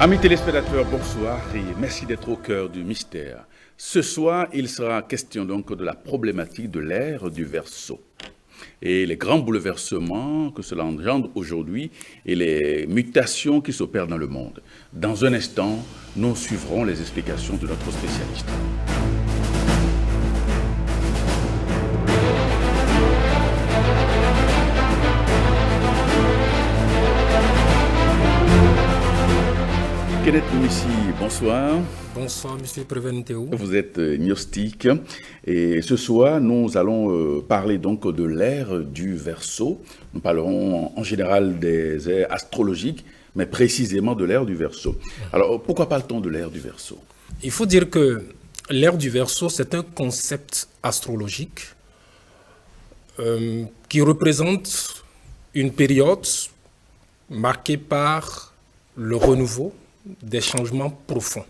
Amis téléspectateurs, bonsoir et merci d'être au cœur du mystère. Ce soir, il sera question donc de la problématique de l'ère du Verseau et les grands bouleversements que cela engendre aujourd'hui et les mutations qui s'opèrent dans le monde. Dans un instant, nous suivrons les explications de notre spécialiste. Kenneth Moumissi, bonsoir. Bonsoir, monsieur Préveniteo. Vous êtes gnostique et ce soir, nous allons parler donc de l'ère du Verseau. Nous parlerons en général des ères astrologiques, mais précisément de l'ère du Verseau. Alors, pourquoi parle-t-on de l'ère du Verseau? Il faut dire que l'ère du Verseau, c'est un concept astrologique qui représente une période marquée par le renouveau, des changements profonds.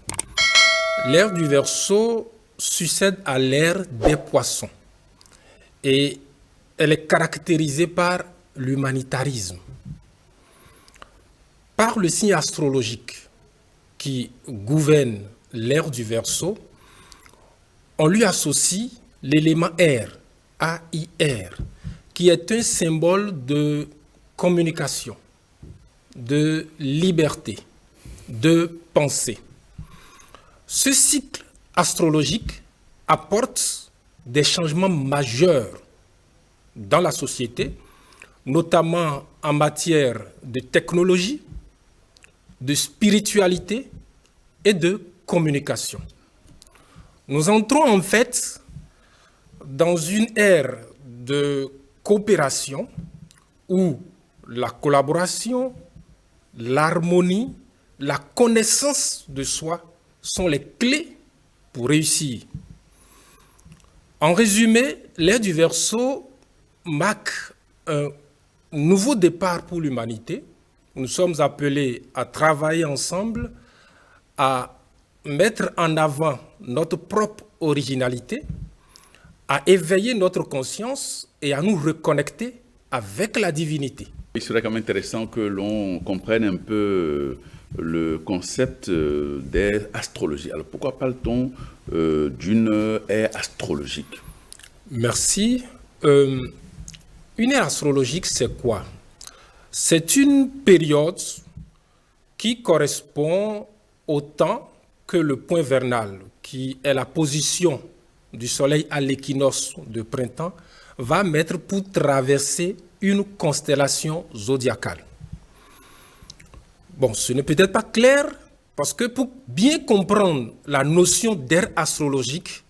L'ère du Verseau succède à l'ère des Poissons et elle est caractérisée par l'humanitarisme. Par le signe astrologique qui gouverne l'ère du Verseau, on lui associe l'élément air, A-I-R, qui est un symbole de communication, de liberté, de pensée. Ce cycle astrologique apporte des changements majeurs dans la société, notamment en matière de technologie, de spiritualité et de communication. Nous entrons en fait dans une ère de coopération où la collaboration, l'harmonie, la connaissance de soi sont les clés pour réussir. En résumé, l'ère du Verseau marque un nouveau départ pour l'humanité. Nous sommes appelés à travailler ensemble, à mettre en avant notre propre originalité, à éveiller notre conscience et à nous reconnecter avec la divinité. Il serait quand même intéressant que l'on comprenne un peu le concept d'ère astrologique. Alors pourquoi parle-t-on d'une ère astrologique? Merci. Une ère astrologique, c'est quoi? C'est une période qui correspond au temps que le point vernal, qui est la position du soleil à l'équinoxe de printemps, va mettre pour traverser une constellation zodiacale. Bon, ce n'est peut-être pas clair, parce que pour bien comprendre la notion d'ère astrologique,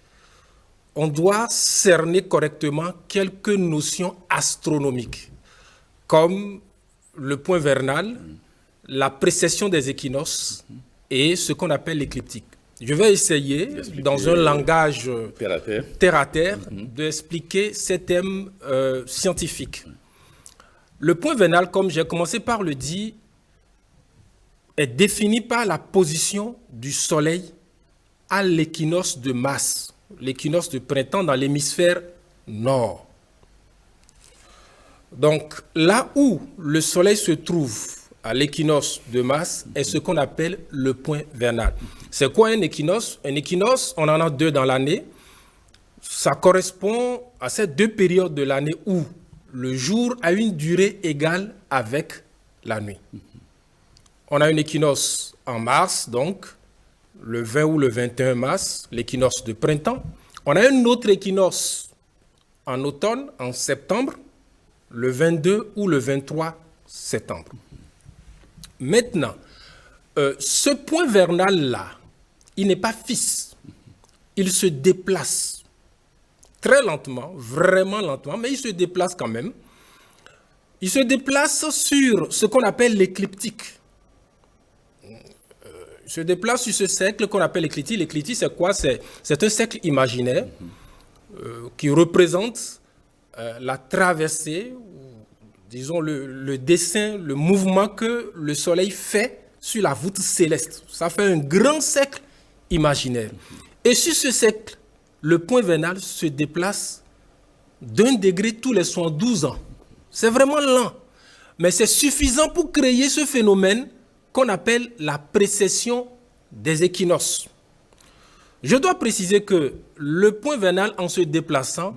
on doit cerner correctement quelques notions astronomiques, comme le point vernal, la précession des équinoxes et ce qu'on appelle l'écliptique. Je vais essayer, dans un langage terre à terre, d'expliquer ces thèmes scientifiques. Le point vernal, comme j'ai commencé par le dire, est défini par la position du soleil à l'équinoxe de mars, l'équinoxe de printemps dans l'hémisphère nord. Donc, là où le soleil se trouve à l'équinoxe de mars est ce qu'on appelle le point vernal. C'est quoi un équinoxe? Un équinoxe, on en a deux dans l'année. Ça correspond à ces deux périodes de l'année où le jour a une durée égale avec la nuit. On a un équinoxe en mars, donc le 20 ou le 21 mars, l'équinoxe de printemps. On a un autre équinoxe en automne, en septembre, le 22 ou le 23 septembre. Maintenant, ce point vernal-là, il n'est pas fixe. Il se déplace très lentement, vraiment lentement, mais il se déplace quand même. Il se déplace sur ce qu'on appelle l'écliptique. Il se déplace sur ce cercle qu'on appelle l'écliptique. L'écliptique, c'est quoi? C'est un cercle imaginaire qui représente la traversée, disons le dessin, le mouvement que le soleil fait sur la voûte céleste. Ça fait un grand cercle imaginaire. Et sur ce cercle, le point vernal se déplace d'1 degré tous les 72 ans. C'est vraiment lent. Mais c'est suffisant pour créer ce phénomène qu'on appelle la précession des équinoxes. Je dois préciser que le point vernal, en se déplaçant,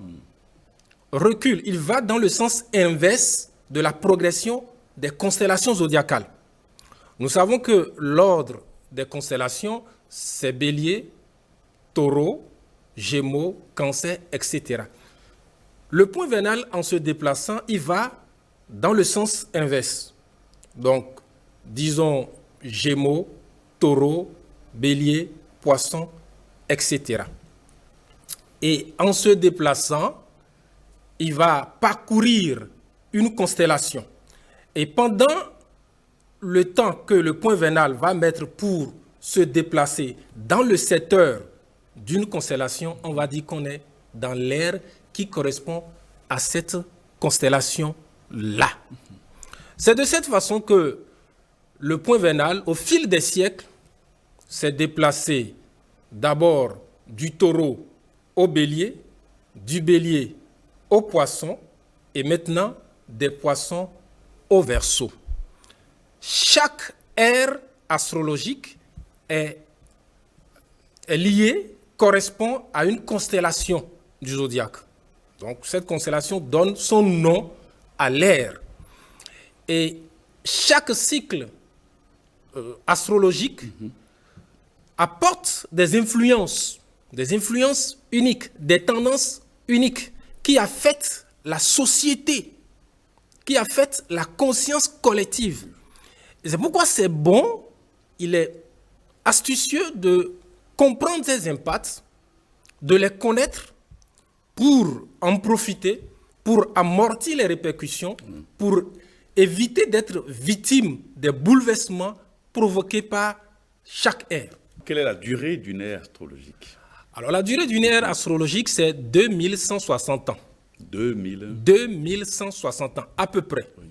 recule. Il va dans le sens inverse de la progression des constellations zodiacales. Nous savons que l'ordre des constellations, c'est Bélier, Taureau, Gémeaux, Cancer, etc. Le point vernal, en se déplaçant, il va dans le sens inverse. Donc, disons Gémeaux, Taureau, Bélier, Poisson, etc. Et en se déplaçant, il va parcourir une constellation. Et pendant le temps que le point vernal va mettre pour se déplacer dans le secteur d'une constellation, on va dire qu'on est dans l'ère qui correspond à cette constellation-là. C'est de cette façon que le point vernal, au fil des siècles, s'est déplacé d'abord du Taureau au Bélier, du Bélier au Poisson, et maintenant des Poissons au Verseau. Chaque ère astrologique est liée, correspond à une constellation du zodiaque. Donc cette constellation donne son nom à l'ère. Et chaque cycle astrologique apporte des influences uniques, des tendances uniques qui affectent la société, qui affectent la conscience collective. Et c'est pourquoi c'est bon, il est astucieux de comprendre ces impacts, de les connaître pour en profiter, pour amortir les répercussions, pour éviter d'être victime des bouleversements provoqués par chaque ère. Quelle est la durée d'une ère astrologique? Alors la durée d'une ère astrologique, c'est 2160 ans. 2160 ans, à peu près. Oui.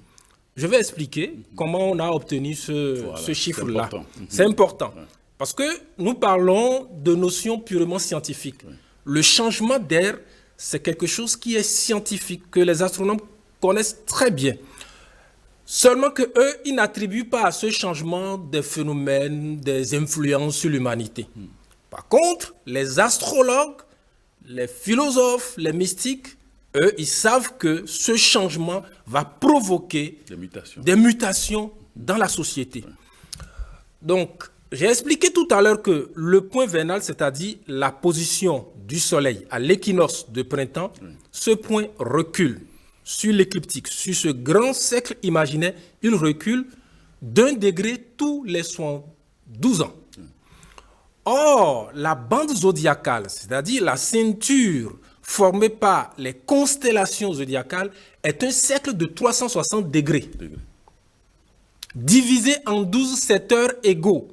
Je vais expliquer comment on a obtenu ce chiffre-là. C'est important. Parce que nous parlons de notions purement scientifiques. Oui. Le changement d'ère, c'est quelque chose qui est scientifique, que les astronomes connaissent très bien. Seulement qu'eux, ils n'attribuent pas à ce changement des phénomènes, des influences sur l'humanité. Par contre, les astrologues, les philosophes, les mystiques, eux, ils savent que ce changement va provoquer des mutations dans la société. Oui. Donc, j'ai expliqué tout à l'heure que le point vernal, c'est-à-dire la position du soleil à l'équinoxe de printemps, ce point recule sur l'écliptique, sur ce grand cercle imaginaire, il recule d'1 degré tous les 12 ans. Or, la bande zodiacale, c'est-à-dire la ceinture formée par les constellations zodiacales, est un cercle de 360 degrés, divisé en 12 secteurs égaux,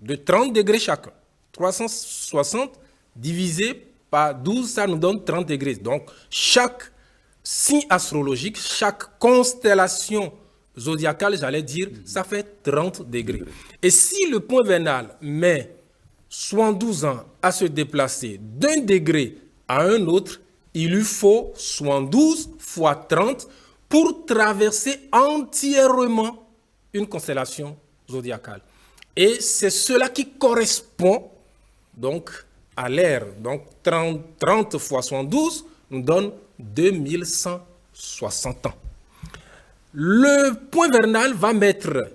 de 30 degrés chacun. 360 divisé par 12, ça nous donne 30 degrés. Donc, chaque signe astrologique, chaque constellation zodiacale, j'allais dire, ça fait 30 degrés. Et si le point vernal met 72 ans à se déplacer d'1 degré à un autre, il lui faut 72 fois 30 pour traverser entièrement une constellation zodiacale. Et c'est cela qui correspond donc à l'ère. Donc 30 fois 72 nous donne 2160 ans. Le point vernal va mettre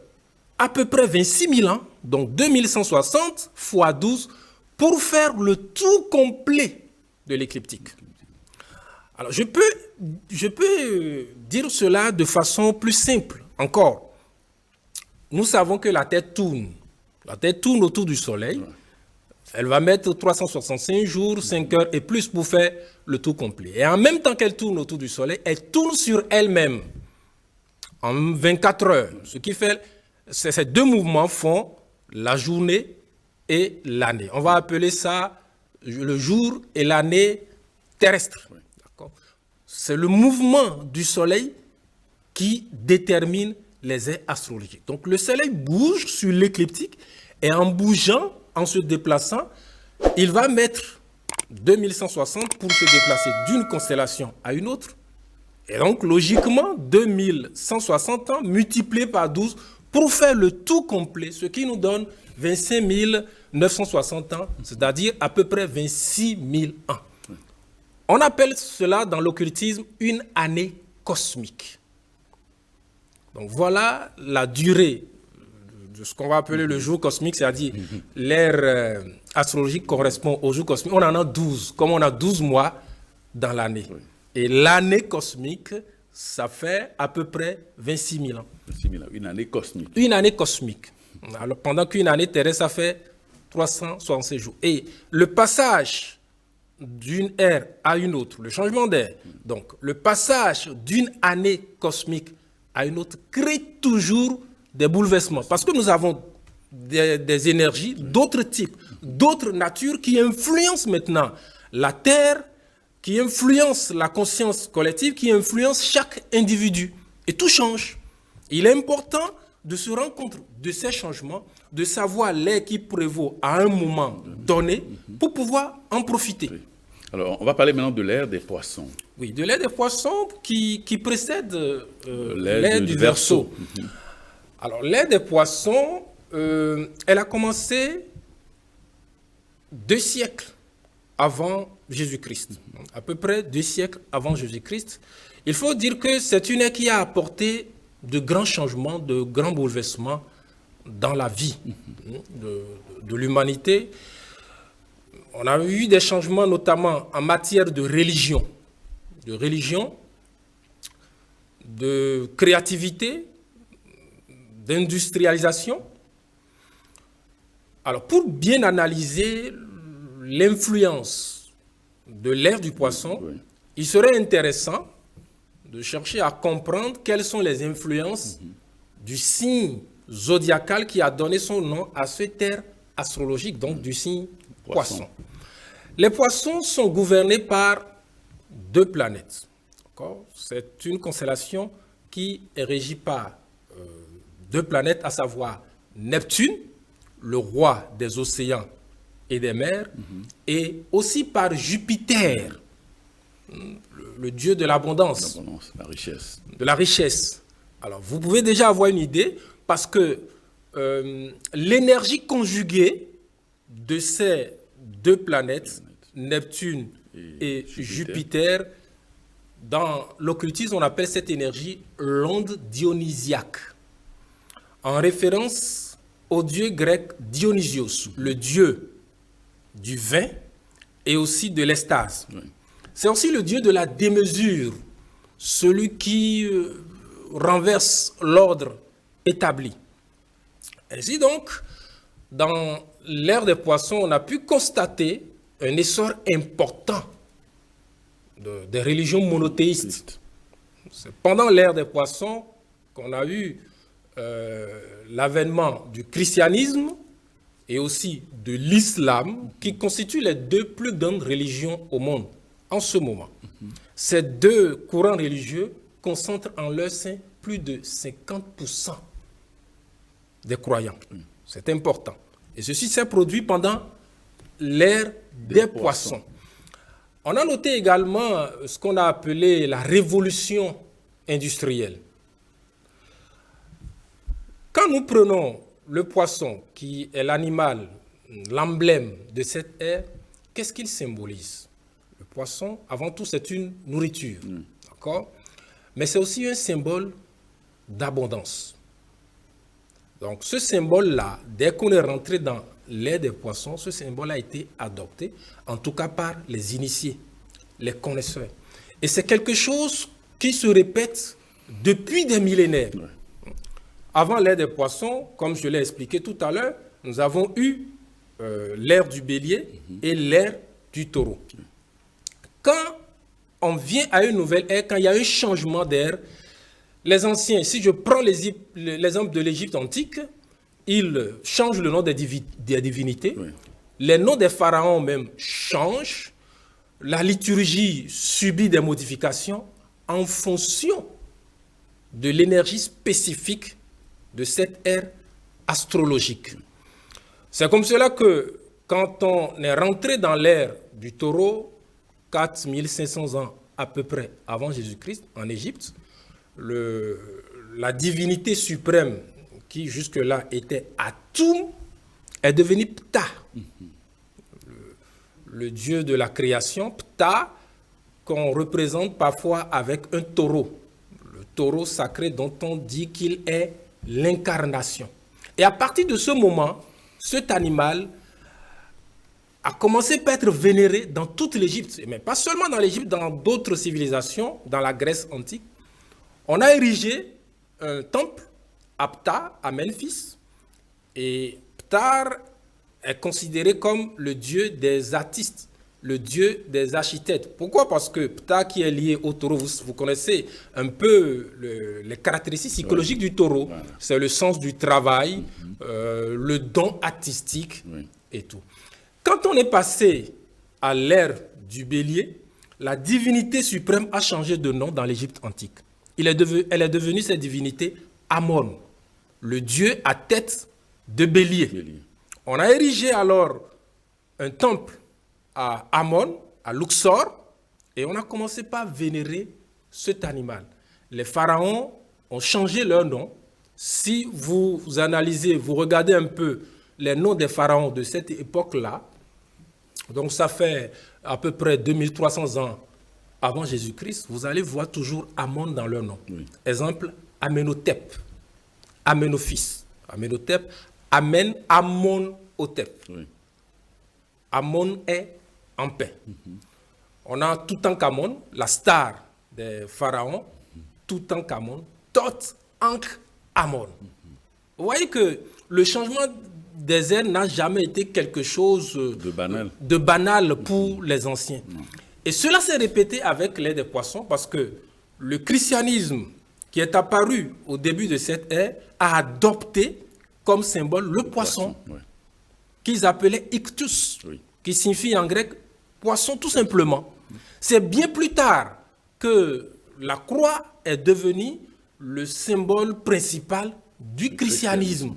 à peu près 26 000 ans, donc 2160 fois 12, pour faire le tour complet de l'écliptique. Alors, je peux dire cela de façon plus simple encore. Nous savons que la Terre tourne. La Terre tourne autour du Soleil. Elle va mettre 365 jours, 5 heures et plus pour faire le tour complet. Et en même temps qu'elle tourne autour du Soleil, elle tourne sur elle-même en 24 heures. Ce qui fait, ces deux mouvements font la journée et l'année. On va appeler ça le jour et l'année terrestre. C'est le mouvement du Soleil qui détermine les ères astrologiques. Donc le Soleil bouge sur l'écliptique et en bougeant, en se déplaçant, il va mettre 2160 pour se déplacer d'une constellation à une autre. Et donc logiquement, 2160 ans multiplié par 12 pour faire le tout complet, ce qui nous donne 25 960 ans, c'est-à-dire à peu près 26 000 ans. On appelle cela dans l'occultisme une année cosmique. Donc voilà la durée de ce qu'on va appeler le jour cosmique, c'est-à-dire l'ère astrologique correspond au jour cosmique. On en a 12, comme on a 12 mois dans l'année. Oui. Et l'année cosmique, ça fait à peu près 26 000 ans. 26 000 ans, une année cosmique. Une année cosmique. Alors, pendant qu'une année terrestre, ça fait 366 jours. Et le passage d'une ère à une autre, le changement d'ère, donc le passage d'une année cosmique à une autre crée toujours des bouleversements. Parce que nous avons des énergies d'autres types, d'autres natures qui influencent maintenant la Terre, qui influencent la conscience collective, qui influencent chaque individu. Et tout change. Il est important de se rendre compte de ces changements, de savoir l'ère qui prévaut à un moment donné pour pouvoir en profiter. Oui. Alors, on va parler maintenant de l'ère des poissons. Oui, de l'ère des poissons qui précède l'ère du Verseau. Alors, l'ère des poissons, elle a commencé 2 siècles avant Jésus-Christ. À peu près 2 siècles avant Jésus-Christ. Il faut dire que c'est une ère qui a apporté de grands changements, de grands bouleversements dans la vie de l'humanité. On a eu des changements notamment en matière de religion, de créativité, d'industrialisation. Alors, pour bien analyser l'influence de l'ère du poisson, oui, il serait intéressant de chercher à comprendre quelles sont les influences du signe zodiacal qui a donné son nom à cette ère astrologique, donc du signe poisson. Les poissons sont gouvernés par 2 planètes. C'est une constellation qui est régie par 2 planètes, à savoir Neptune, le roi des océans et des mers, et aussi par Jupiter, le dieu de l'abondance, la richesse. De la richesse. Alors, vous pouvez déjà avoir une idée parce que l'énergie conjuguée de ces 2 planètes, Neptune et Jupiter, dans l'occultisme, on appelle cette énergie l'onde dionysiaque, en référence au dieu grec Dionysios, le dieu du vin et aussi de l'extase. Oui. C'est aussi le dieu de la démesure, celui qui renverse l'ordre établi. Ainsi donc, dans l'ère des poissons, on a pu constater un essor important des religions monothéistes. C'est pendant l'ère des poissons qu'on a eu l'avènement du christianisme et aussi de l'islam, qui constituent les 2 plus grandes religions au monde en ce moment. Ces 2 courants religieux concentrent en leur sein plus de 50% des croyants. C'est important. Et ceci s'est produit pendant l'ère des poissons. On a noté également ce qu'on a appelé la révolution industrielle. Quand nous prenons le poisson, qui est l'animal, l'emblème de cette ère, qu'est-ce qu'il symbolise? Le poisson, avant tout, c'est une nourriture, d'accord? Mais c'est aussi un symbole d'abondance. Donc, ce symbole-là, dès qu'on est rentré dans l'ère des poissons, ce symbole a été adopté, en tout cas par les initiés, les connaisseurs. Et c'est quelque chose qui se répète depuis des millénaires. Ouais. Avant l'ère des poissons, comme je l'ai expliqué tout à l'heure, nous avons eu l'ère du bélier et l'ère du taureau. Quand on vient à une nouvelle ère, quand il y a un changement d'ère, les anciens, si je prends l'exemple de l'Égypte antique, ils changent le nom des divinités. Oui. Les noms des pharaons même changent. La liturgie subit des modifications en fonction de l'énergie spécifique de cette ère astrologique. C'est comme cela que quand on est rentré dans l'ère du taureau, 4500 ans à peu près avant Jésus-Christ, en Égypte, la divinité suprême qui jusque-là était Atum, est devenu Ptah. Le dieu de la création, Ptah, qu'on représente parfois avec un taureau. Le taureau sacré dont on dit qu'il est l'incarnation. Et à partir de ce moment, cet animal a commencé par être vénéré dans toute l'Égypte, mais pas seulement dans l'Égypte, dans d'autres civilisations, dans la Grèce antique. On a érigé un temple à Ptah, à Memphis, et Ptah est considéré comme le dieu des artistes, le dieu des architectes. Pourquoi? Parce que Ptah, qui est lié au taureau, vous connaissez un peu les caractéristiques psychologiques du taureau. Voilà. C'est le sens du travail, le don artistique et tout. Quand on est passé à l'ère du bélier, la divinité suprême a changé de nom dans l'Égypte antique. Elle est devenue cette divinité Amon, le dieu à tête de bélier. On a érigé alors un temple à Amon, à Luxor, et on a commencé par vénérer cet animal. Les pharaons ont changé leur nom. Si vous analysez, vous regardez un peu les noms des pharaons de cette époque-là, donc ça fait à peu près 2300 ans avant Jésus-Christ, vous allez voir toujours Amon dans leur nom. Exemple, Amenhotep, Amenophis, Amenhotep, Amonhotep. Amon est en paix. On a Toutankhamon, la star des pharaons, Toutankhamon, Tot-Ankh-Amon. Vous voyez que le changement des ères n'a jamais été quelque chose de banal pour les anciens. Et cela s'est répété avec l'ère des poissons parce que le christianisme qui est apparu au début de cette ère a adopté comme symbole le poisson qu'ils appelaient Ichthus, qui signifie en grec poisson tout simplement. C'est bien plus tard que la croix est devenue le symbole principal du christianisme.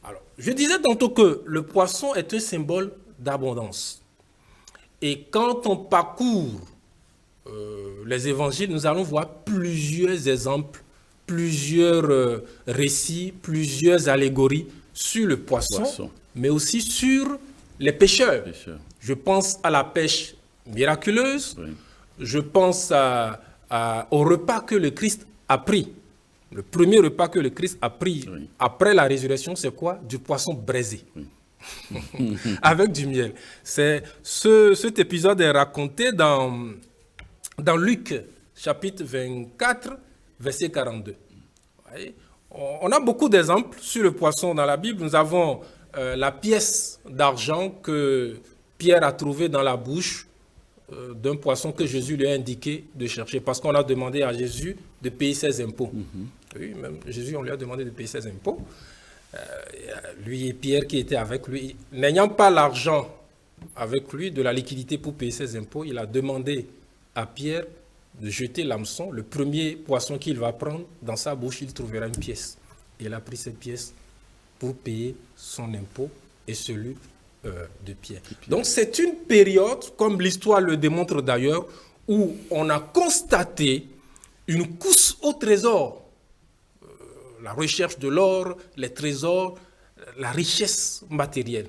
Alors, je disais tantôt que le poisson est un symbole d'abondance. Et quand on parcourt les évangiles, nous allons voir plusieurs exemples, plusieurs récits, plusieurs allégories sur le poisson, mais aussi sur les pêcheurs. Je pense à la pêche miraculeuse, je pense au repas que le Christ a pris. Le premier repas que le Christ a pris après la résurrection, c'est quoi? Du poisson braisé. Avec du miel. Cet épisode est raconté dans Luc, chapitre 24, verset 42. On a beaucoup d'exemples sur le poisson dans la Bible. Nous avons la pièce d'argent que Pierre a trouvée dans la bouche d'un poisson que Jésus lui a indiqué de chercher, parce qu'on a demandé à Jésus de payer ses impôts. Oui, même Jésus, on lui a demandé de payer ses impôts. Lui et Pierre qui étaient avec lui, n'ayant pas l'argent avec lui, de la liquidité pour payer ses impôts, il a demandé à Pierre de jeter l'hameçon. Le premier poisson qu'il va prendre, dans sa bouche, il trouvera une pièce. Il a pris cette pièce pour payer son impôt et celui de Pierre. Donc c'est une période, comme l'histoire le démontre d'ailleurs, où on a constaté une course au trésor. La recherche de l'or, les trésors, la richesse matérielle.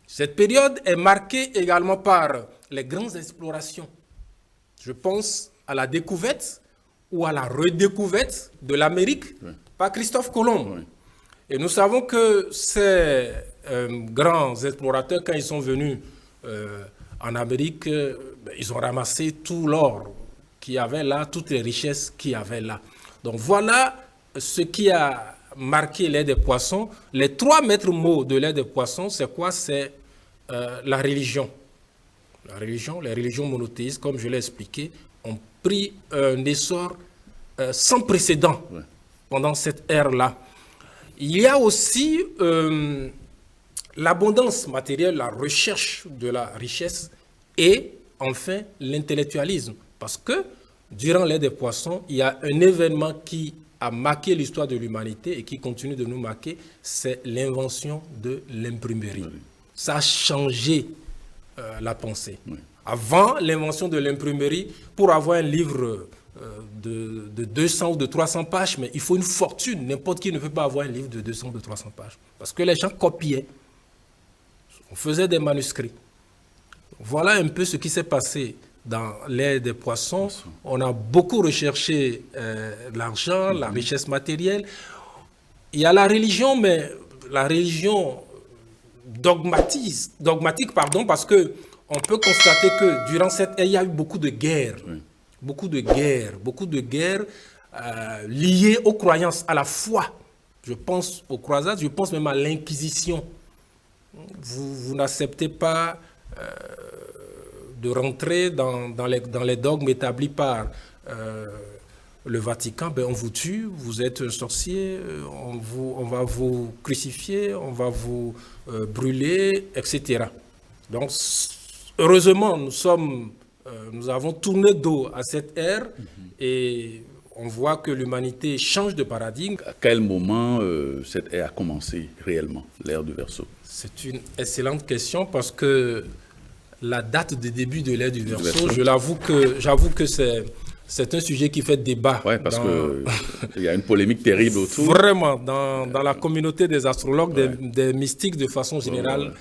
Cette période est marquée également par les grandes explorations. Je pense à la découverte ou à la redécouverte de l'Amérique par Christophe Colomb. Et nous savons que ces grands explorateurs, quand ils sont venus en Amérique, ils ont ramassé tout l'or qu'il y avait là, toutes les richesses qu'il y avait là. Donc voilà ce qui a marqué l'ère des poissons. Les 3 maîtres mots de l'ère des poissons, c'est quoi? C'est la religion. La religion, les religions monothéistes, comme je l'ai expliqué, ont pris un essor sans précédent pendant cette ère-là. Il y a aussi l'abondance matérielle, la recherche de la richesse et enfin l'intellectualisme. Parce que durant l'ère des poissons, il y a un événement qui a marqué l'histoire de l'humanité et qui continue de nous marquer, c'est l'invention de l'imprimerie. Ça a changé la pensée. Avant l'invention de l'imprimerie, pour avoir un livre de 200 ou de 300 pages, mais il faut une fortune. N'importe qui ne peut pas avoir un livre de 200 ou de 300 pages. Parce que les gens copiaient. On faisait des manuscrits. Voilà un peu ce qui s'est passé dans l'ère des poissons. On a beaucoup recherché l'argent, la richesse matérielle. Il y a la religion, mais la religion dogmatique, parce que on peut constater que durant cette ère, il y a eu beaucoup de guerres. Oui. Beaucoup de guerres liées aux croyances, à la foi. Je pense aux croisades, je pense même à l'Inquisition. Vous n'acceptez pas de rentrer dans les dogmes établis par le Vatican, ben on vous tue, vous êtes un sorcier, on va vous crucifier, on va vous brûler, etc. Donc, heureusement, nous avons tourné dos à cette ère et on voit que l'humanité change de paradigme. À quel moment cette ère a commencé réellement, l'ère du Verseau? C'est une excellente question parce que la date de début de l'ère du Verseau, j'avoue que c'est un sujet qui fait débat. Oui, parce qu'il y a une polémique terrible autour. Vraiment, dans la communauté des astrologues, des mystiques de façon générale,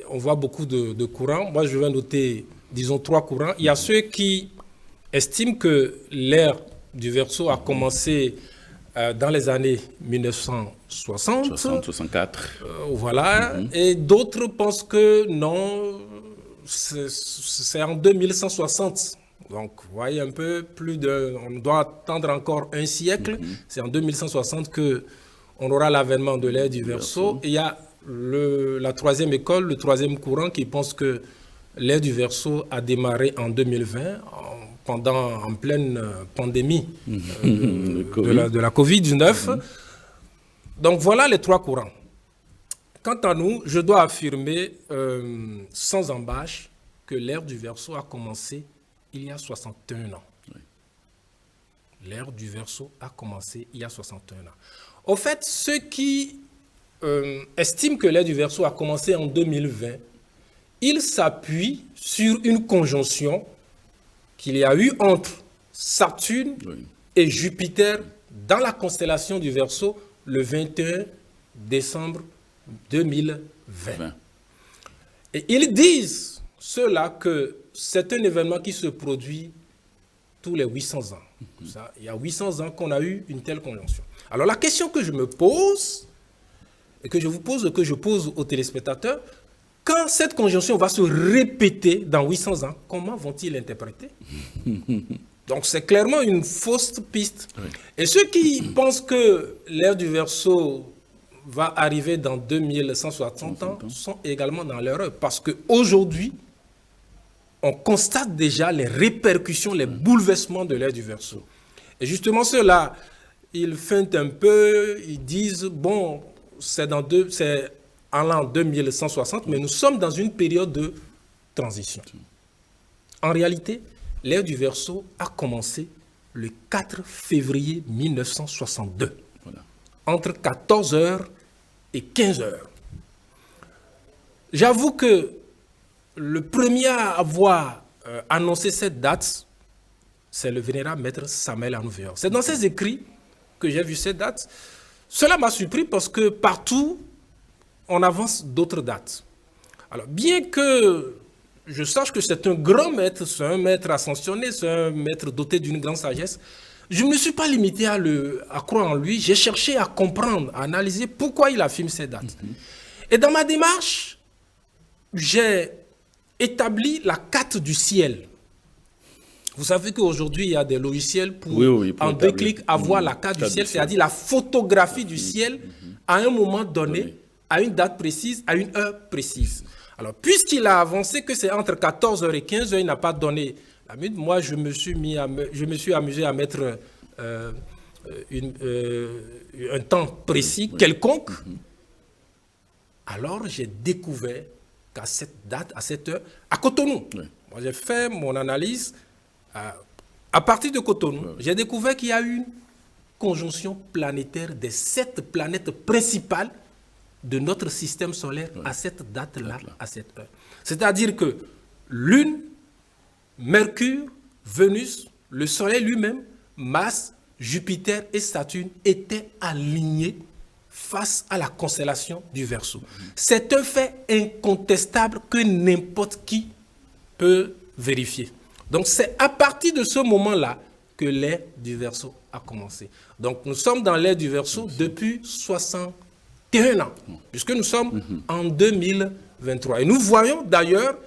on voit beaucoup de courants. Moi, je vais noter, disons, 3 courants. Il y a ceux qui estiment que l'ère du Verseau a commencé dans les années 1960. 64. Voilà. Et d'autres pensent que non, c'est en 2160. Donc, vous voyez un peu, on doit attendre encore un siècle. C'est en 2160 qu'on aura l'avènement de l'ère du Verseau. Et il y a la troisième école, le troisième courant qui pense que l'ère du Verseau a démarré en 2020, en pleine pandémie de la Covid-19. Donc, voilà les 3 courants. Quant à nous, je dois affirmer sans embâche que l'ère du Verseau a commencé il y a 61 ans. Oui. L'ère du Verseau a commencé il y a 61 ans. Au fait, ceux qui estiment que l'ère du Verseau a commencé en 2020, ils s'appuient sur une conjonction qu'il y a eu entre Saturne et Jupiter dans la constellation du Verseau le 21 décembre 2020. Et ils disent, ceux-là, que c'est un événement qui se produit tous les 800 ans. Il y a 800 ans qu'on a eu une telle conjonction. Alors la question que je me pose, et que je vous pose, que je pose aux téléspectateurs, quand cette conjonction va se répéter dans 800 ans, comment vont-ils l'interpréter? Donc c'est clairement une fausse piste. Oui. Et ceux qui pensent que l'ère du Verseau va arriver dans 2160 ans sont également dans l'erreur. Parce qu'aujourd'hui, on constate déjà les répercussions, les bouleversements de l'ère du Verseau. Et justement, ceux-là, ils feintent un peu, ils disent, bon, c'est en l'an 2160, mais nous sommes dans une période de transition. En réalité, l'ère du Verseau a commencé le 4 février 1962, entre 14h et 15h. J'avoue que le premier à avoir annoncé cette date, c'est le vénérable maître Samuel Anouvéor. C'est dans ses écrits que j'ai vu cette date. Cela m'a surpris parce que partout, on avance d'autres dates. Alors, bien que je sache que c'est un grand maître, c'est un maître ascensionné, c'est un maître doté d'une grande sagesse, je ne me suis pas limité à croire en lui. J'ai cherché à comprendre, à analyser pourquoi il affirme ces dates. Et dans ma démarche, j'ai établi la carte du ciel. Vous savez qu'aujourd'hui, il y a des logiciels pour en 2 clics, avoir la carte du ciel, c'est-à-dire la photographie du ciel à un moment donné, à une date précise, à une heure précise. Alors, puisqu'il a avancé que c'est entre 14h et 15h, il n'a pas donné la minute. Moi, je me suis amusé à mettre un temps précis, quelconque. Alors, j'ai découvert qu'à cette date, à cette heure, à Cotonou, moi j'ai fait mon analyse à partir de Cotonou, j'ai découvert qu'il y a une conjonction planétaire des 7 planètes principales de notre système solaire à cette date-là, à cette heure. C'est-à-dire que Lune, Mercure, Vénus, le Soleil lui-même, Mars, Jupiter et Saturne étaient alignés face à la constellation du Verseau. C'est un fait incontestable que n'importe qui peut vérifier. Donc c'est à partir de ce moment-là que l'ère du Verseau a commencé. Donc nous sommes dans l'ère du Verseau depuis 61 ans, puisque nous sommes en 2023. Et nous voyons d'ailleurs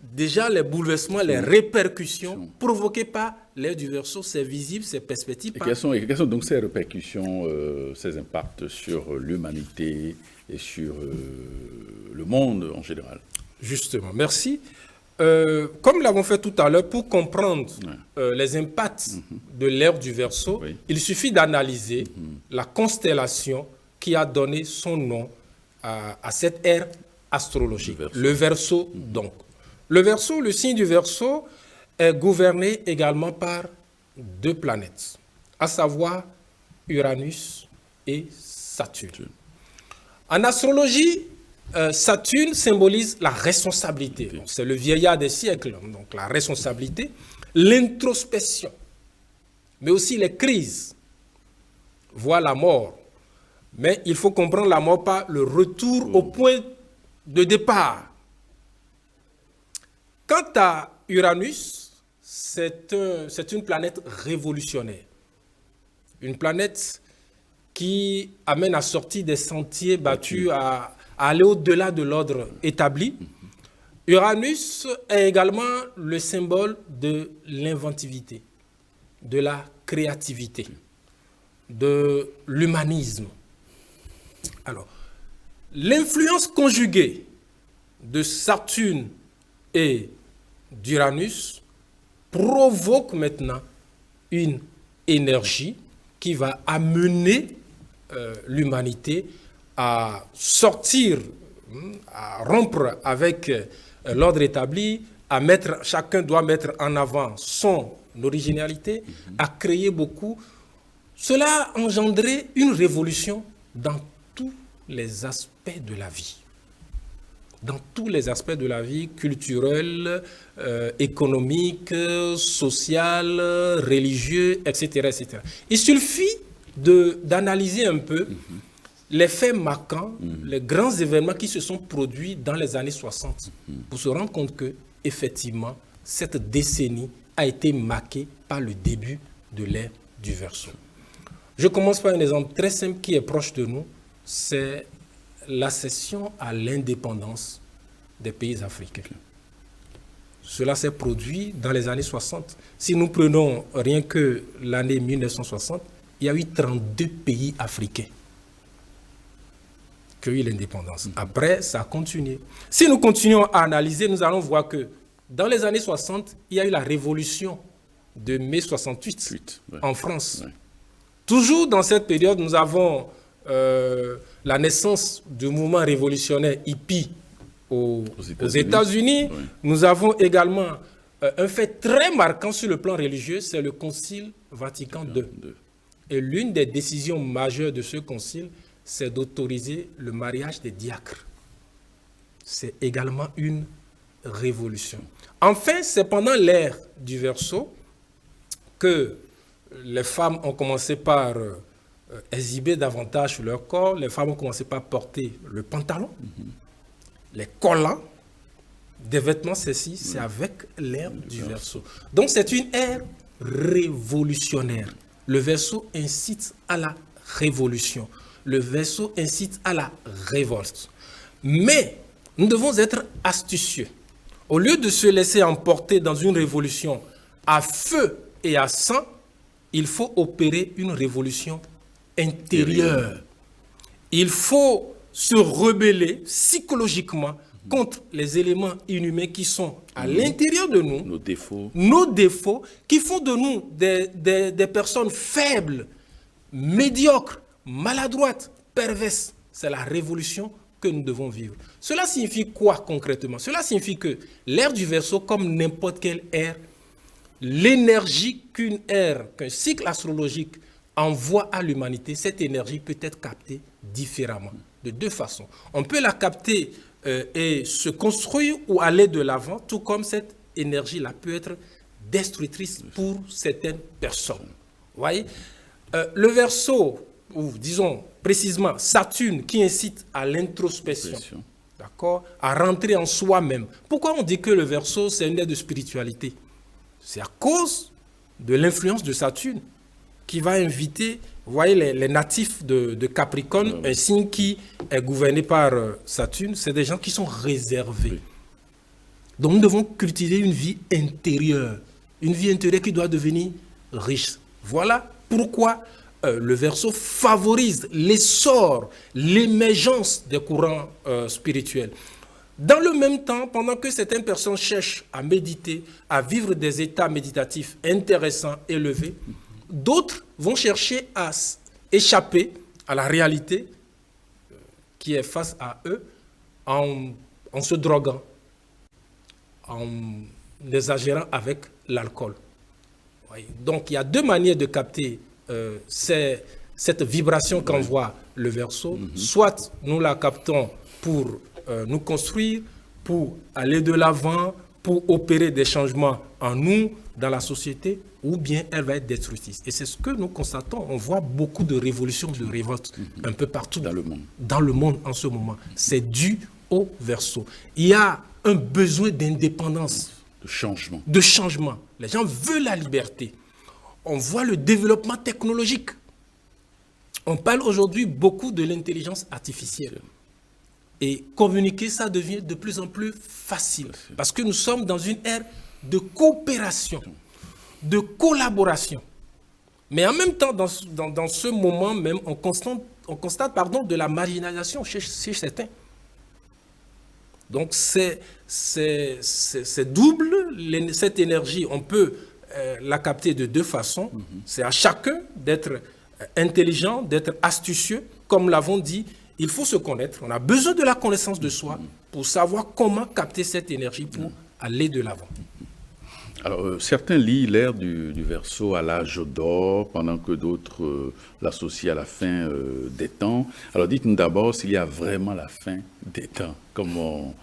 déjà les bouleversements, les répercussions provoquées par l'ère du Verseau. C'est visible, c'est perspective. Et quelles sont donc ces répercussions, ces impacts sur l'humanité et sur le monde en général? Justement, merci. Comme nous l'avons fait tout à l'heure, pour comprendre les impacts de l'ère du Verseau, il suffit d'analyser la constellation qui a donné son nom à cette ère astrologique. Le Verseau, donc. Le Verseau, le signe du Verseau, est gouverné également par deux planètes, à savoir Uranus et Saturne. En astrologie, Saturne symbolise la responsabilité. C'est le vieillard des siècles, donc la responsabilité, l'introspection, mais aussi les crises, voire la mort. Mais il faut comprendre la mort par le retour au point de départ. Quant à Uranus, c'est une planète révolutionnaire. Une planète qui amène à sortir des sentiers battus, à aller au-delà de l'ordre établi. Uranus est également le symbole de l'inventivité, de la créativité, de l'humanisme. Alors, l'influence conjuguée de Saturne et d'Uranus provoque maintenant une énergie qui va amener l'humanité à sortir, à rompre avec l'ordre établi, chacun doit mettre en avant son originalité, à créer beaucoup. Cela a engendré une révolution dans tous les aspects de la vie. Dans tous les aspects de la vie, culturelle, économique, social, religieux, etc., etc. Il suffit d'analyser un peu les faits marquants, les grands événements qui se sont produits dans les années 60 pour se rendre compte que, effectivement, cette décennie a été marquée par le début de l'ère du Verseau. Je commence par un exemple très simple qui est proche de nous, c'est l'accession à l'indépendance des pays africains. Cela s'est produit dans les années 60. Si nous prenons rien que l'année 1960, il y a eu 32 pays africains qui ont eu l'indépendance. Après, ça a continué. Si nous continuons à analyser, nous allons voir que dans les années 60, il y a eu la révolution de mai 68 en France. Toujours dans cette période, nous avons la naissance du mouvement révolutionnaire hippie aux États-Unis. Nous avons également un fait très marquant sur le plan religieux, c'est le Concile Vatican II. Et l'une des décisions majeures de ce concile, c'est d'autoriser le mariage des diacres. C'est également une révolution. Enfin, c'est pendant l'ère du Verseau que les femmes ont commencé par exhiber davantage sur leur corps. Les femmes ont commencé par porter le pantalon, les collants, des vêtements, ceci, c'est avec l'ère du Verseau. Donc c'est une ère révolutionnaire. Le Verseau incite à la révolution. Le Verseau incite à la révolte. Mais nous devons être astucieux. Au lieu de se laisser emporter dans une révolution à feu et à sang, il faut opérer une révolution intérieure. Il faut se rebeller psychologiquement contre les éléments inhumains qui sont à l'intérieur de nous, nos défauts, qui font de nous des personnes faibles, médiocres, maladroites, perverses. C'est la révolution que nous devons vivre. Cela signifie quoi concrètement? Cela signifie que l'ère du Verseau, comme n'importe quelle ère, l'énergie qu'un cycle astrologique envoie à l'humanité, cette énergie peut être captée différemment, de deux façons. On peut la capter et se construire ou aller de l'avant, tout comme cette énergie-là peut être destructrice pour certaines personnes. Vous voyez, le Verseau, ou disons précisément Saturne, qui incite à l'introspection, d'accord, à rentrer en soi-même. Pourquoi on dit que le Verseau, c'est une aide de spiritualité? C'est à cause de l'influence de Saturne qui va inviter, vous voyez, les natifs de Capricorne, un signe qui est gouverné par Saturne, c'est des gens qui sont réservés. Oui. Donc nous devons cultiver une vie intérieure qui doit devenir riche. Voilà pourquoi le Verseau favorise l'essor, l'émergence des courants spirituels. Dans le même temps, pendant que certaines personnes cherchent à méditer, à vivre des états méditatifs intéressants, élevés, d'autres vont chercher à échapper à la réalité qui est face à eux en se droguant, en exagérant avec l'alcool. Donc il y a deux manières de capter cette vibration qu'envoie le Verseau. Soit nous la captons pour nous construire, pour aller de l'avant, pour opérer des changements en nous, dans la société, ou bien elle va être destructrice. Et c'est ce que nous constatons. On voit beaucoup de révolutions, de révoltes un peu partout dans le monde en ce moment. C'est dû au Verseau. Il y a un besoin d'indépendance. De changement. Les gens veulent la liberté. On voit le développement technologique. On parle aujourd'hui beaucoup de l'intelligence artificielle. Et communiquer, ça devient de plus en plus facile. Parce que nous sommes dans une ère de coopération, de collaboration. Mais en même temps, dans ce moment même, on constate de la marginalisation chez certains. Donc c'est double, cette énergie, on peut la capter de deux façons. C'est à chacun d'être intelligent, d'être astucieux. Comme l'avons dit, il faut se connaître. On a besoin de la connaissance de soi pour savoir comment capter cette énergie pour aller de l'avant. Alors, certains lient l'ère du Verseau à l'âge d'or, pendant que d'autres l'associent à la fin des temps. Alors, dites-nous d'abord s'il y a vraiment la fin des temps, comme on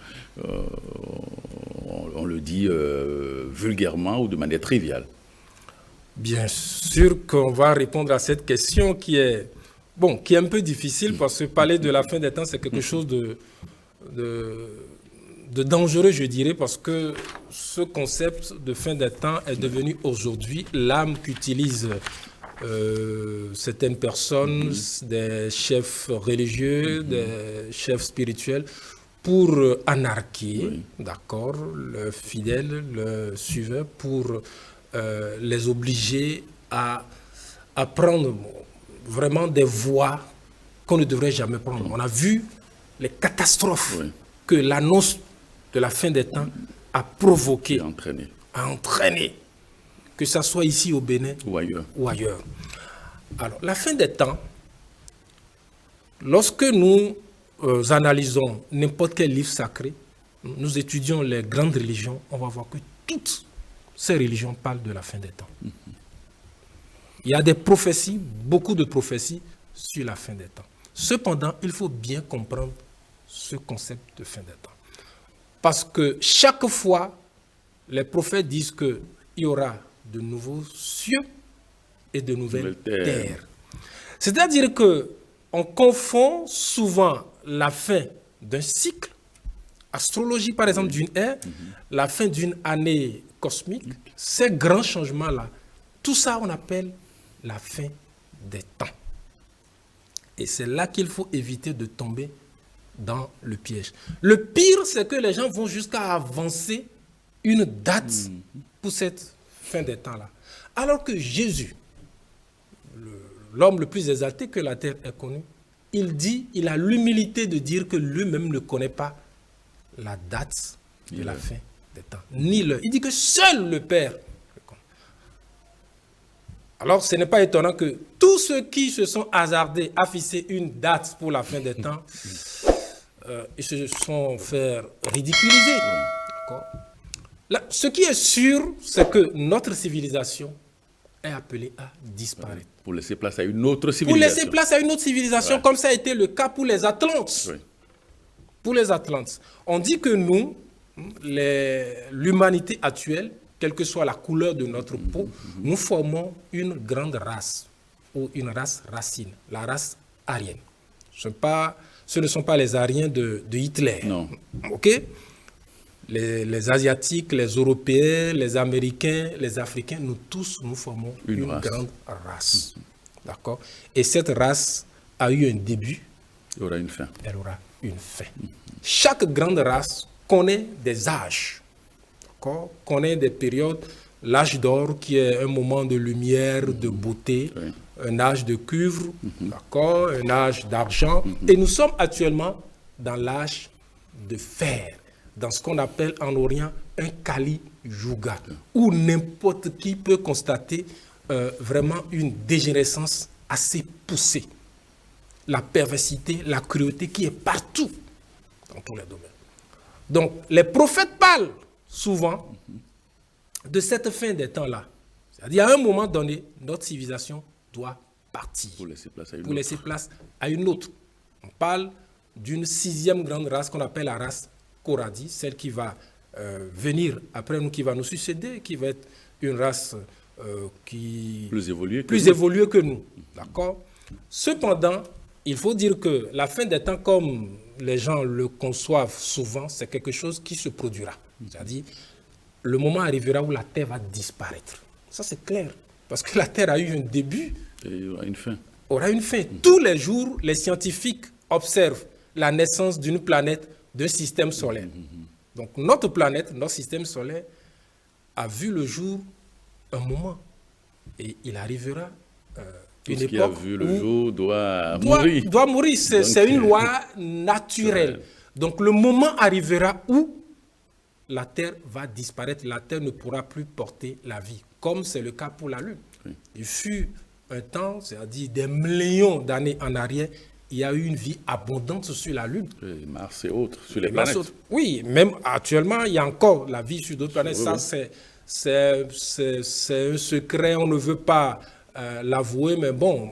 le dit vulgairement ou de manière triviale. Bien sûr qu'on va répondre à cette question qui est un peu difficile, parce que parler de la fin des temps, c'est quelque chose de dangereux, je dirais, parce que ce concept de fin des temps est devenu aujourd'hui l'âme qu'utilisent certaines personnes, des chefs religieux, des chefs spirituels, pour anarquer, d'accord, le fidèle, le suiveur, pour les obliger à prendre vraiment des voies qu'on ne devrait jamais prendre. On a vu les catastrophes que l'annonce de la fin des temps a provoqué, a entraîné, que ce soit ici au Bénin ou ailleurs. Alors, la fin des temps, lorsque nous analysons n'importe quel livre sacré, nous étudions les grandes religions, on va voir que toutes ces religions parlent de la fin des temps. Il y a des prophéties, beaucoup de prophéties sur la fin des temps. Cependant, il faut bien comprendre ce concept de fin des temps. Parce que chaque fois, les prophètes disent qu'il y aura de nouveaux cieux et de nouvelles terres. C'est-à-dire qu'on confond souvent la fin d'un cycle, astrologie par exemple d'une ère, la fin d'une année cosmique, ces grands changements-là, tout ça on appelle la fin des temps. Et c'est là qu'il faut éviter de tomber dans le piège. Le pire, c'est que les gens vont jusqu'à avancer une date pour cette fin des temps-là. Alors que Jésus, l'homme le plus exalté que la terre ait connu, il a l'humilité de dire que lui-même ne connaît pas la date de la fin des temps, ni l'heure. Il dit que seul le Père le connaît. Alors, ce n'est pas étonnant que tous ceux qui se sont hasardés à fixer une date pour la fin des temps, ils se sont fait ridiculiser. Là, ce qui est sûr, c'est que notre civilisation est appelée à disparaître. Pour laisser place à une autre civilisation. Pour laisser place à une autre civilisation, comme ça a été le cas pour les Atlantes. Pour les Atlantes. On dit que nous, l'humanité actuelle, quelle que soit la couleur de notre peau, nous formons une grande race, ou une race racine, la race aryenne. Ce ne sont pas les Aryens de Hitler. Non. OK? Les Asiatiques, les Européens, les Américains, les Africains, nous tous, nous formons une grande race. D'accord? Et cette race a eu un début. Il y aura une fin. Elle aura une fin. Chaque grande race connaît des âges, connaît des périodes. L'âge d'or qui est un moment de lumière, de beauté, un âge de cuivre, d'accord, un âge d'argent. Et nous sommes actuellement dans l'âge de fer, dans ce qu'on appelle en Orient un Kali Yuga, où n'importe qui peut constater vraiment une dégénérescence assez poussée. La perversité, la cruauté qui est partout, dans tous les domaines. Donc, les prophètes parlent souvent de cette fin des temps-là. C'est-à-dire, à un moment donné, notre civilisation doit partir Pour laisser place à une pour laisser place à une autre. On parle d'une 6e grande race qu'on appelle la race Koradi, celle qui va venir après nous, qui va nous succéder, qui va être une race plus évoluée que nous. D'accord? Cependant, il faut dire que la fin des temps, comme les gens le conçoivent souvent, c'est quelque chose qui se produira. C'est-à-dire, le moment arrivera où la Terre va disparaître. Ça, c'est clair. Parce que la Terre a eu un début. Et il y aura une fin. Aura une fin. Tous les jours, les scientifiques observent la naissance d'une planète, d'un système solaire. Donc, notre planète, notre système solaire, a vu le jour un moment. Et il arrivera une époque qui a vu le jour doit mourir. Doit mourir. C'est une loi naturelle. Donc, le moment arrivera où la Terre va disparaître. La Terre ne pourra plus porter la vie, comme c'est le cas pour la Lune. Oui. Il fut un temps, c'est-à-dire des millions d'années en arrière, il y a eu une vie abondante sur la Lune. Oui, Mars et autres, sur les planètes. Oui, même actuellement, il y a encore la vie sur d'autres planètes. Ça, c'est un secret, on ne veut pas l'avouer, mais bon,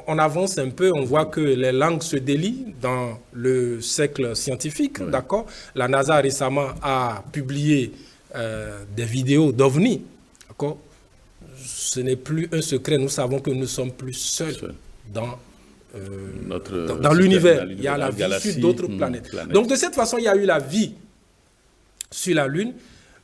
on avance un peu, on voit que les langues se délient dans le siècle scientifique, d'accord? La NASA récemment a publié des vidéos d'OVNI, d'accord? Ce n'est plus un secret, nous savons que nous ne sommes plus seuls dans l'univers. Il y a la vie sur d'autres planètes. Donc de cette façon, il y a eu la vie sur la Lune,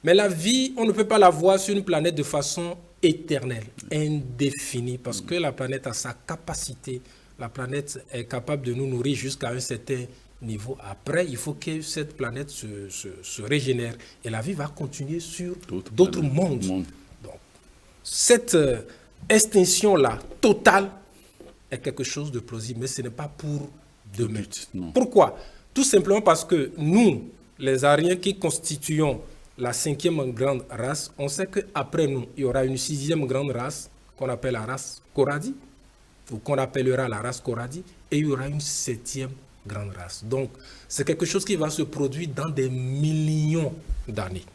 mais la vie, on ne peut pas la voir sur une planète de façon éternelle, indéfinie, parce que la planète a sa capacité. La planète est capable de nous nourrir jusqu'à un certain niveau. Après, il faut que cette planète se régénère et la vie va continuer sur d'autres mondes. Donc, cette extinction-là, totale, est quelque chose de plausible, mais ce n'est pas pour demain. Pourquoi? Tout simplement parce que nous, les Aryens qui constituons la 5e grande race, on sait qu'après nous, il y aura une 6e grande race qu'on appelle la race Koradi, ou qu'on appellera la race Koradi, et il y aura une 7e grande race. Donc, c'est quelque chose qui va se produire dans des millions d'années.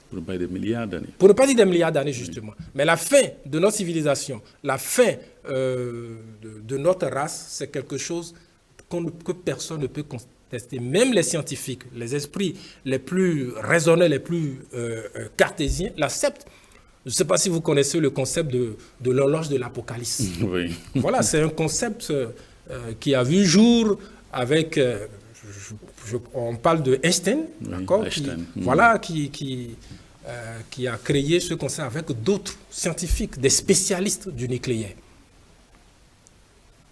Pour ne pas dire des milliards d'années. Pour ne pas dire des milliards d'années, justement. Oui. Mais la fin de notre civilisation, la fin de notre race, c'est quelque chose que personne ne peut contester. Même les scientifiques, les esprits les plus raisonnés, les plus cartésiens l'acceptent. Je ne sais pas si vous connaissez le concept de l'horloge de l'Apocalypse. Oui. Voilà, c'est un concept qui a vu jour avec... on parle de Einstein, d'accord, voilà, qui a créé ce concept avec d'autres scientifiques, des spécialistes du nucléaire.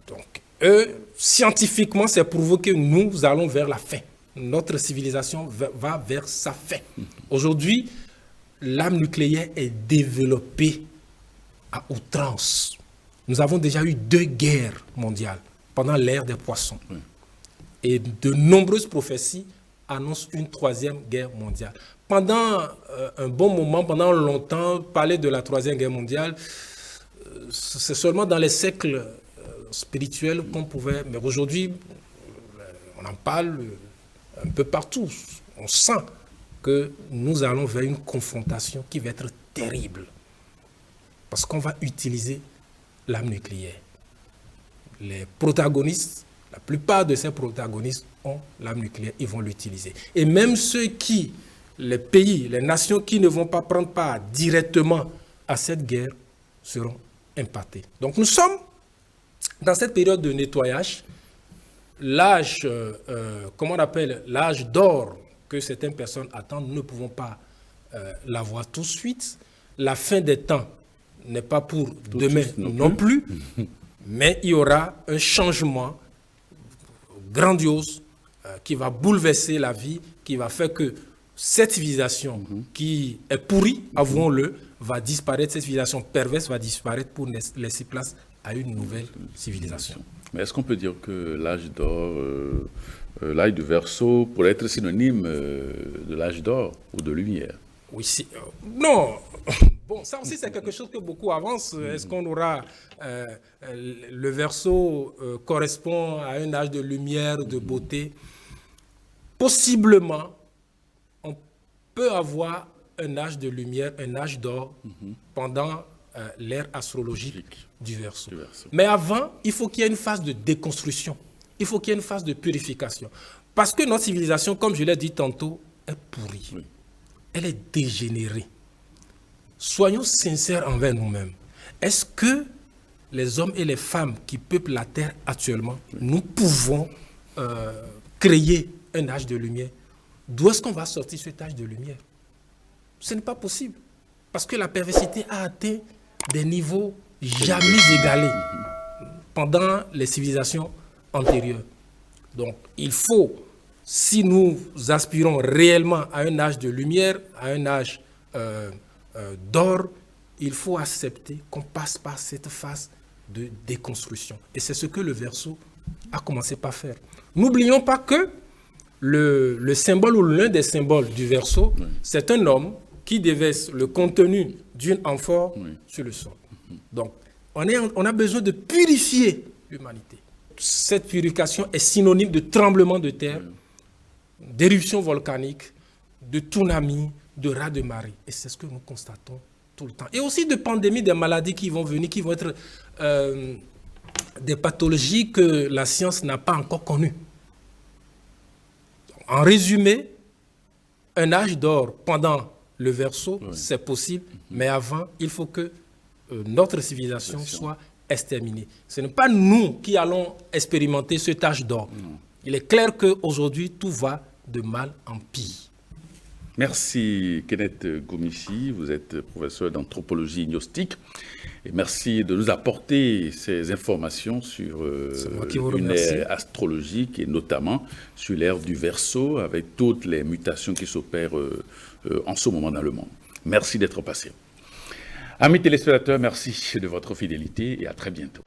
Donc, eux, scientifiquement, c'est prouvé que nous allons vers la fin. Notre civilisation va vers sa fin. Aujourd'hui, l'arme nucléaire est développée à outrance. Nous avons déjà eu 2 guerres mondiales pendant l'ère des poissons. Oui. Et de nombreuses prophéties annoncent une 3e guerre mondiale. Pendant un bon moment, pendant longtemps, parler de la 3e guerre mondiale, c'est seulement dans les siècles spirituels qu'on pouvait... Mais aujourd'hui, on en parle un peu partout. On sent que nous allons vers une confrontation qui va être terrible. Parce qu'on va utiliser l'arme nucléaire. Les protagonistes, la plupart de ces protagonistes ont l'arme nucléaire, ils vont l'utiliser. Et même ceux qui les pays, les nations qui ne vont pas prendre part directement à cette guerre seront impactées. Donc nous sommes dans cette période de nettoyage. L'âge, comment on appelle, l'âge d'or que certaines personnes attendent, nous ne pouvons pas l'avoir tout de suite. La fin des temps n'est pas pour tout demain non plus, mais il y aura un changement grandiose qui va bouleverser la vie, qui va faire que cette civilisation qui est pourrie, avouons-le, va disparaître, cette civilisation perverse va disparaître pour laisser place à une nouvelle civilisation. Mais est-ce qu'on peut dire que l'âge d'or, l'âge du Verseau pourrait être synonyme de l'âge d'or ou de lumière? Oui, non. Bon, ça aussi, c'est quelque chose que beaucoup avancent. Est-ce qu'on aura... le Verseau correspond à un âge de lumière, de beauté. Possiblement, on peut avoir un âge de lumière, un âge d'or pendant l'ère astrologique du Verseau. Mais avant, il faut qu'il y ait une phase de déconstruction. Il faut qu'il y ait une phase de purification. Parce que notre civilisation, comme je l'ai dit tantôt, est pourrie. Oui. Elle est dégénérée. Soyons sincères envers nous-mêmes. Est-ce que les hommes et les femmes qui peuplent la Terre actuellement, nous pouvons créer un âge de lumière? D'où est-ce qu'on va sortir cet âge de lumière? Ce n'est pas possible. Parce que la perversité a atteint des niveaux jamais égalés pendant les civilisations antérieures. Donc, il faut, si nous aspirons réellement à un âge de lumière, à un âge d'or, il faut accepter qu'on passe par cette phase de déconstruction. Et c'est ce que le Verseau a commencé par faire. N'oublions pas que le symbole ou l'un des symboles du Verseau, c'est un homme qui déverse le contenu d'une amphore sur le sol. Donc, on a besoin de purifier l'humanité. Cette purification est synonyme de tremblement de terre, d'éruption volcanique, de tsunami, de raz de marée. Et c'est ce que nous constatons tout le temps. Et aussi de pandémies, des maladies qui vont venir, qui vont être des pathologies que la science n'a pas encore connues. En résumé, un âge d'or pendant le Verseau, c'est possible, mais avant, il faut que notre civilisation soit exterminée. Ce n'est pas nous qui allons expérimenter cet âge d'or. Il est clair qu'aujourd'hui, tout va de mal en pire. Merci Kenneth Gomissi, vous êtes professeur d'anthropologie gnostique et merci de nous apporter ces informations sur une ère astrologique et notamment sur l'ère du Verseau avec toutes les mutations qui s'opèrent en ce moment dans le monde. Merci d'être passé. Amis téléspectateurs, merci de votre fidélité et à très bientôt.